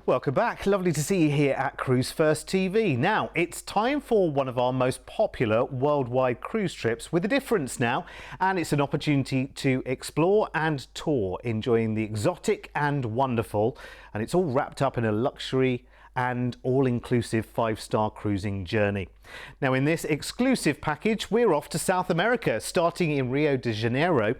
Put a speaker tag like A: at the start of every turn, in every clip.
A: Welcome back. Lovely to see you here at Cruise1st TV. Now, it's time for one of our most popular worldwide cruise trips with a difference now, and it's an opportunity to explore and tour, enjoying the exotic and wonderful, and it's all wrapped up in a luxury and all-inclusive 5-star cruising journey. Now, in this exclusive package, we're off to South America, starting in Rio de Janeiro,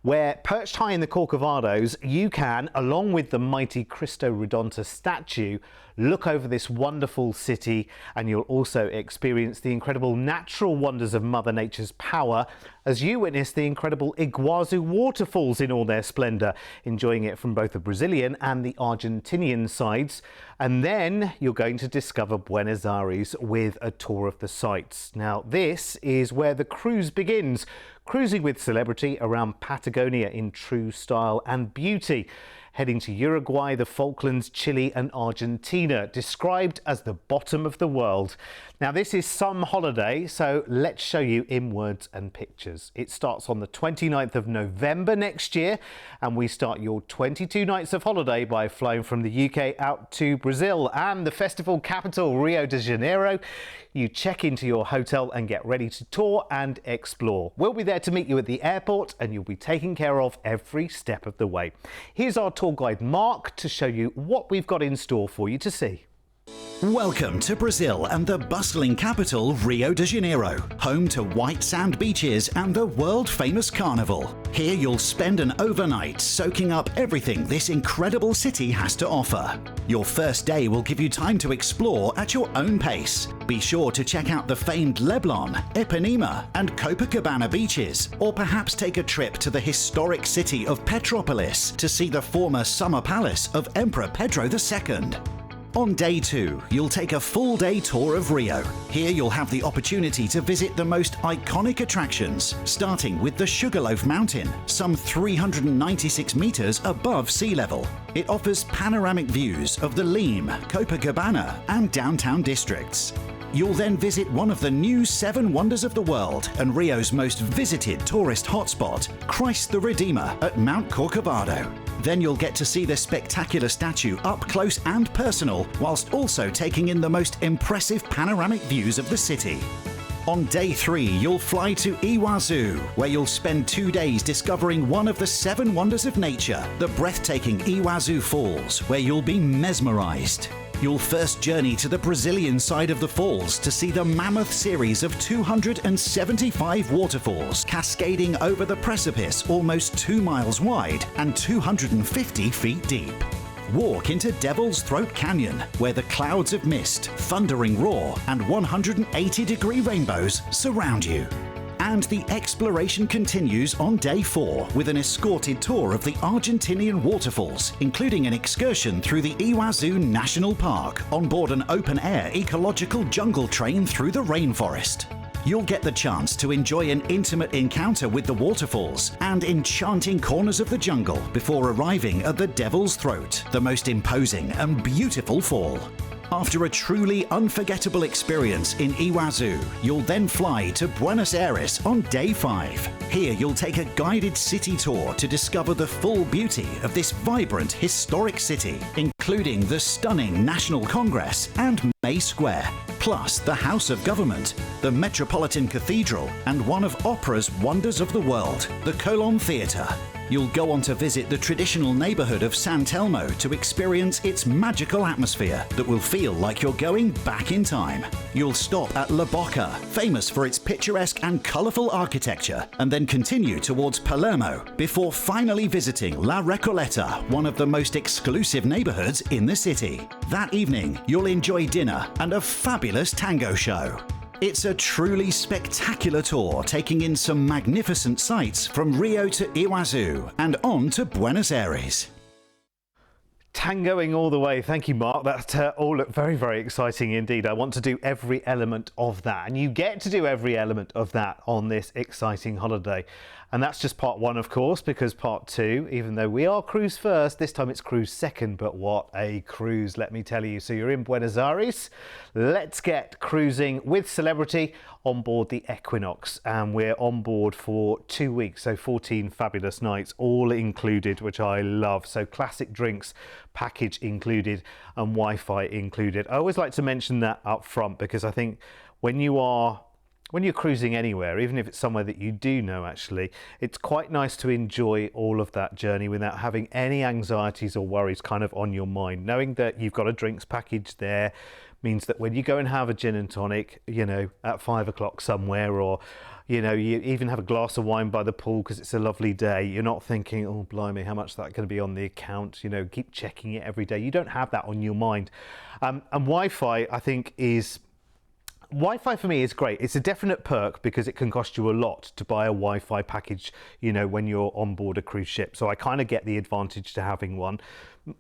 A: where, perched high in the Corcovados, you can, along with the mighty Cristo Redentor statue, look over this wonderful city, and you'll also experience the incredible natural wonders of Mother Nature's power as you witness the incredible Iguazu waterfalls in all their splendour, enjoying it from both the Brazilian and the Argentinian sides. And then you're going to discover Buenos Aires with a tour of the sights. Now, this is where the cruise begins, cruising with celebrity around Patagonia in true style and beauty, heading to Uruguay, the Falklands, Chile and Argentina, described as the bottom of the world. Now, this is some holiday, so let's show you in words and pictures. It starts on the 29th of November next year, and we start your 22 nights of holiday by flying from the UK out to Brazil and the festival capital, Rio de Janeiro. You check into your hotel and get ready to tour and explore. We'll be there to meet you at the airport, and you'll be taken care of every step of the way. Here's our tour guide Mark to show you what we've got in store for you to see.
B: Welcome to Brazil and the bustling capital Rio de Janeiro, home to white sand beaches and the world-famous carnival. Here you'll spend an overnight soaking up everything this incredible city has to offer. Your first day will give you time to explore at your own pace. Be sure to check out the famed Leblon, Ipanema and Copacabana beaches, or perhaps take a trip to the historic city of Petropolis to see the former summer palace of Emperor Pedro II. On day 2, you'll take a full-day tour of Rio. Here you'll have the opportunity to visit the most iconic attractions, starting with the Sugarloaf Mountain, some 396 meters above sea level. It offers panoramic views of the Lime, Copacabana and downtown districts. You'll then visit one of the new 7 wonders of the world and Rio's most visited tourist hotspot, Christ the Redeemer at Mount Corcovado. Then you'll get to see the spectacular statue up close and personal, whilst also taking in the most impressive panoramic views of the city. On day 3, you'll fly to Iguazu, where you'll spend 2 days discovering one of the 7 wonders of nature, the breathtaking Iguazu Falls, where you'll be mesmerized. You'll first journey to the Brazilian side of the falls to see the mammoth series of 275 waterfalls cascading over the precipice almost 2 miles wide and 250 feet deep. Walk into Devil's Throat Canyon, where the clouds of mist, thundering roar and 180-degree rainbows surround you. And the exploration continues on day 4 with an escorted tour of the Argentinian waterfalls, including an excursion through the Iguazu National Park on board an open-air ecological jungle train through the rainforest. You'll get the chance to enjoy an intimate encounter with the waterfalls and enchanting corners of the jungle before arriving at the Devil's Throat, the most imposing and beautiful fall. After a truly unforgettable experience in Iguazu, you'll then fly to Buenos Aires on day 5. Here you'll take a guided city tour to discover the full beauty of this vibrant historic city, including the stunning National Congress and May Square, plus the House of Government, the Metropolitan Cathedral, and one of opera's wonders of the world, the Colón Theatre. You'll go on to visit the traditional neighborhood of San Telmo to experience its magical atmosphere that will feel like you're going back in time. You'll stop at La Boca, famous for its picturesque and colorful architecture, and then continue towards Palermo before finally visiting La Recoleta, one of the most exclusive neighborhoods in the city. That evening, you'll enjoy dinner and a fabulous tango show. It's a truly spectacular tour, taking in some magnificent sights from Rio to Iguazu and on to Buenos Aires.
A: Tangoing all the way. Thank you, Mark. That all looked very, very exciting indeed. I want to do every element of that, and you get to do every element of that on this exciting holiday. And that's just part 1, of course, because part 2, even though we are cruise first, this time it's cruise second, but what a cruise, let me tell you. So you're in Buenos Aires. Let's get cruising with celebrity on board the Equinox, and we're on board for 2 weeks, so 14 fabulous nights, all included, which I love. So classic drinks package included and Wi-Fi included. I always like to mention that up front, because I think when you're cruising anywhere, even if it's somewhere that you do know, actually, it's quite nice to enjoy all of that journey without having any anxieties or worries kind of on your mind. Knowing that you've got a drinks package there means that when you go and have a gin and tonic, you know, at 5 o'clock somewhere, or, you know, you even have a glass of wine by the pool because it's a lovely day, you're not thinking, oh, blimey, how much is that going to be on the account? You know, keep checking it every day. You don't have that on your mind. And Wi-Fi, I think, Wi-Fi for me is great. It's a definite perk because it can cost you a lot to buy a Wi-Fi package, you know, when you're on board a cruise ship. So I kind of get the advantage to having one.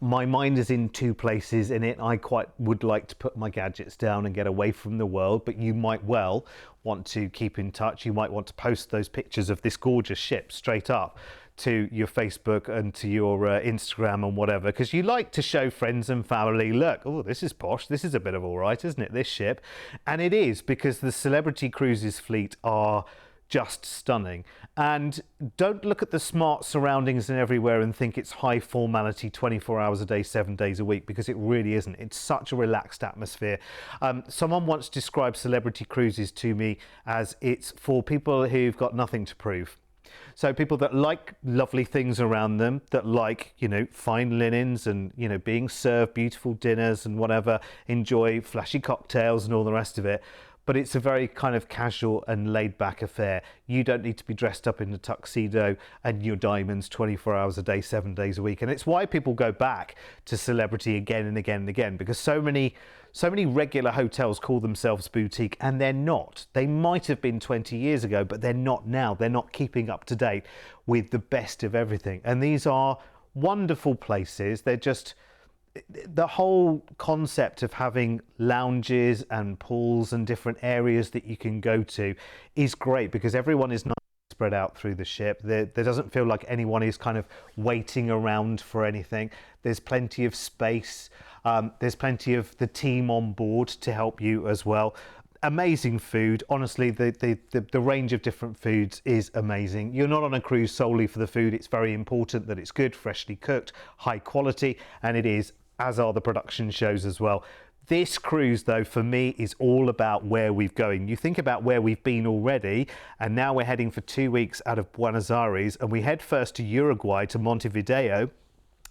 A: My mind is in two places in it. I quite would like to put my gadgets down and get away from the world, but you might well want to keep in touch. You might want to post those pictures of this gorgeous ship straight up to your Facebook and to your Instagram and whatever, because you like to show friends and family, look, oh, this is posh, this is a bit of all right, isn't it, this ship? And it is, because the Celebrity Cruises fleet are just stunning. And don't look at the smart surroundings and everywhere and think it's high formality 24 hours a day, 7 days a week, because it really isn't. It's such a relaxed atmosphere. Someone once described Celebrity Cruises to me as it's for people who've got nothing to prove. So people that like lovely things around them, that like, you know, fine linens and, you know, being served beautiful dinners and whatever, enjoy flashy cocktails and all the rest of it. But it's a very kind of casual and laid back affair. You don't need to be dressed up in a tuxedo and your diamonds 24 hours a day, 7 days a week. And it's why people go back to Celebrity again and again and again, because so many regular hotels call themselves boutique, and they're not. They might have been 20 years ago, but they're not now. They're not keeping up to date with the best of everything. And these are wonderful places. They're just, the whole concept of having lounges and pools and different areas that you can go to is great, because everyone is not spread out through the ship. There doesn't feel like anyone is kind of waiting around for anything. There's plenty of space. There's plenty of the team on board to help you as well. Amazing food. Honestly, the range of different foods is amazing. You're not on a cruise solely for the food. It's very important that it's good, freshly cooked, high quality, and it is, as are the production shows as well. This cruise, though, for me, is all about where we're going. You think about where we've been already, and now we're heading for 2 weeks out of Buenos Aires, and we head first to Uruguay, to Montevideo,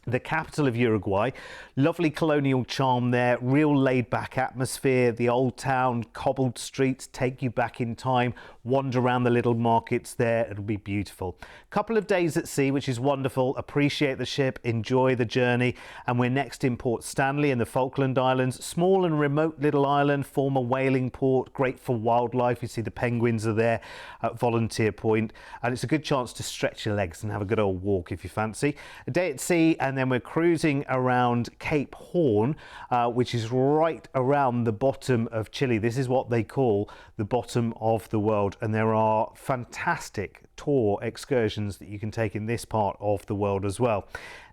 A: the capital of Uruguay. Lovely colonial charm there, real laid-back atmosphere. The old town, cobbled streets take you back in time. Wander around the little markets there. It'll be beautiful. Couple of days at sea, which is wonderful. Appreciate the ship, enjoy the journey. And we're next in Port Stanley in the Falkland Islands. Small and remote little island, former whaling port, great for wildlife. You see the penguins are there at Volunteer Point, and it's a good chance to stretch your legs and have a good old walk if you fancy. A day at sea, and then we're cruising around Cape Horn, which is right around the bottom of Chile. This is what they call the bottom of the world, and there are fantastic tour excursions that you can take in this part of the world as well.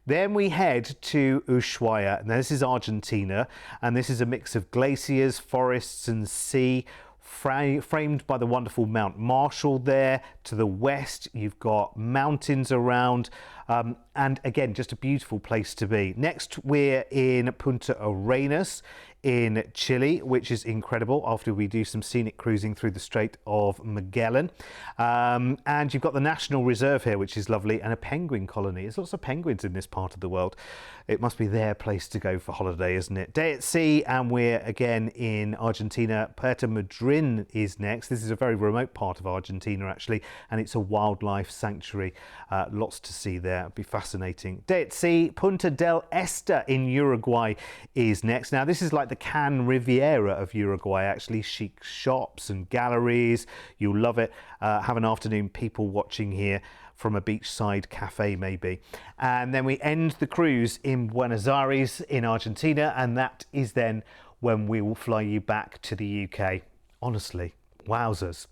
A: Then we head to Ushuaia. Now this is Argentina, and this is a mix of glaciers, forests and sea, framed by the wonderful Mount Marshall there. To the west, you've got mountains around, and again, just a beautiful place to be. Next, we're in Punta Arenas in Chile, which is incredible after we do some scenic cruising through the Strait of Magellan. And you've got the National Reserve here, which is lovely, and a penguin colony. There's lots of penguins in this part of the world. It must be their place to go for holiday, isn't it? Day at sea, and we're again in Argentina. Puerto Madryn is next. This is a very remote part of Argentina, actually, and it's a wildlife sanctuary. Lots to see there. It'll be fascinating. Day at sea, Punta del Este in Uruguay is next. Now, this is like the Cannes Riviera of Uruguay, actually. Chic shops and galleries. You'll love it. Have an afternoon people watching here from a beachside cafe maybe. And then we end the cruise in Buenos Aires in Argentina, and that is then when we will fly you back to the UK. Honestly, wowzers.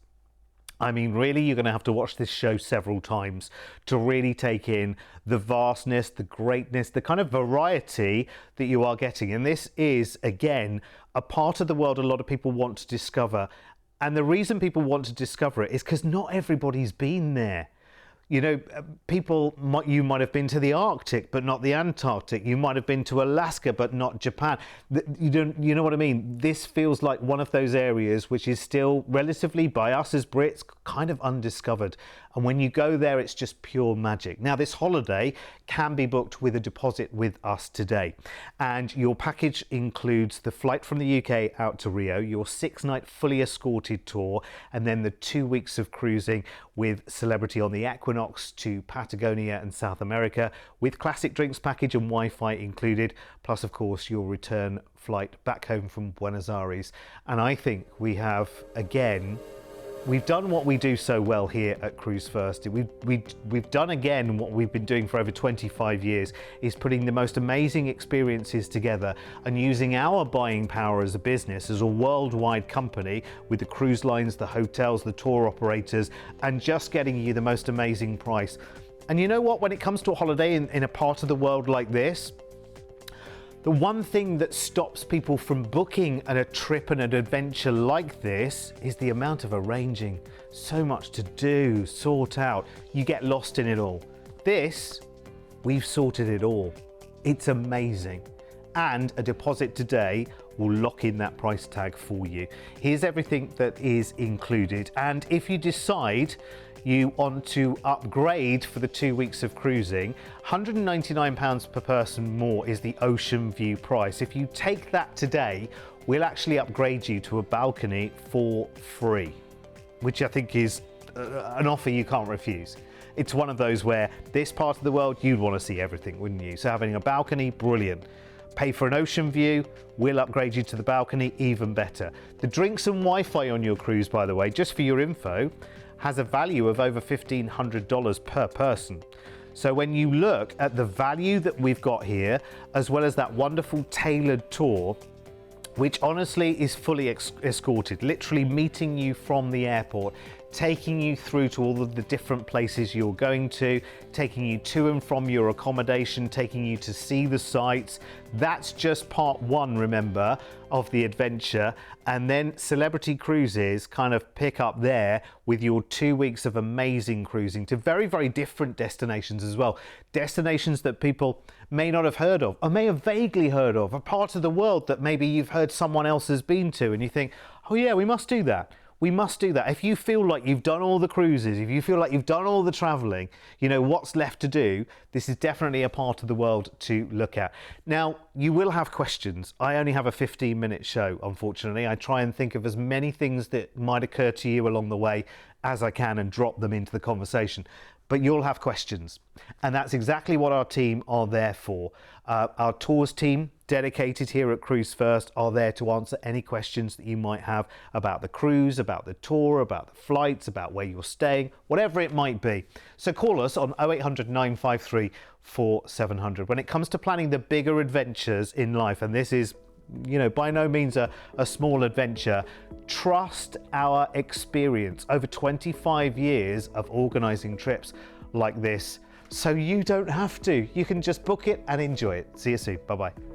A: I mean, really, you're going to have to watch this show several times to really take in the vastness, the greatness, the kind of variety that you are getting. And this is, again, a part of the world a lot of people want to discover. And the reason people want to discover it is because not everybody's been there. You know, you might have been to the Arctic, but not the Antarctic. You might have been to Alaska, but not Japan. You know what I mean? This feels like one of those areas which is still relatively, by us as Brits, kind of undiscovered. And when you go there, it's just pure magic. Now, this holiday can be booked with a deposit with us today. And your package includes the flight from the UK out to Rio, your 6-night fully escorted tour, and then the 2 weeks of cruising with Celebrity on the Equinox to Patagonia and South America, with classic drinks package and Wi-Fi included, plus of course your return flight back home from Buenos Aires. And I think we have, again, we've done what we do so well here at Cruise1st. We've done again what we've been doing for over 25 years, is putting the most amazing experiences together and using our buying power as a business, as a worldwide company, with the cruise lines, the hotels, the tour operators, and just getting you the most amazing price. And you know what, when it comes to a holiday in a part of the world like this, the one thing that stops people from booking a trip and an adventure like this is the amount of arranging. So much to do, sort out. You get lost in it all. This, we've sorted it all. It's amazing. And a deposit today will lock in that price tag for you. Here's everything that is included. And if you decide you want to upgrade for the 2 weeks of cruising, £199 per person more is the ocean view price. If you take that today, we'll actually upgrade you to a balcony for free, which I think is an offer you can't refuse. It's one of those where this part of the world, you'd want to see everything, wouldn't you? So having a balcony, brilliant. Pay for an ocean view, we'll upgrade you to the balcony, even better. The drinks and Wi-Fi on your cruise, by the way, just for your info, has a value of over $1,500 per person. So when you look at the value that we've got here, as well as that wonderful tailored tour, which honestly is fully escorted, literally meeting you from the airport, taking you through to all of the different places you're going to, taking you to and from your accommodation, taking you to see the sights. That's just part one, remember, of the adventure. And then Celebrity Cruises kind of pick up there with your 2 weeks of amazing cruising to very, very different destinations as well. Destinations that people may not have heard of, or may have vaguely heard of, a part of the world that maybe you've heard someone else has been to, and you think, oh yeah, we must do that. We must do that. If you feel like you've done all the cruises, if you feel like you've done all the traveling, you know what's left to do, this is definitely a part of the world to look at. Now, you will have questions. I only have a 15-minute show, unfortunately. I try and think of as many things that might occur to you along the way as I can and drop them into the conversation. But you'll have questions. And that's exactly what our team are there for. Our tours team, dedicated here at Cruise1st, are there to answer any questions that you might have about the cruise, about the tour, about the flights, about where you're staying, whatever it might be. So call us on 0800 953 4700. When it comes to planning the bigger adventures in life, and this is, you know, by no means a small adventure, trust our experience. Over 25 years of organising trips like this, so you don't have to. You can just book it and enjoy it. See you soon. Bye-bye.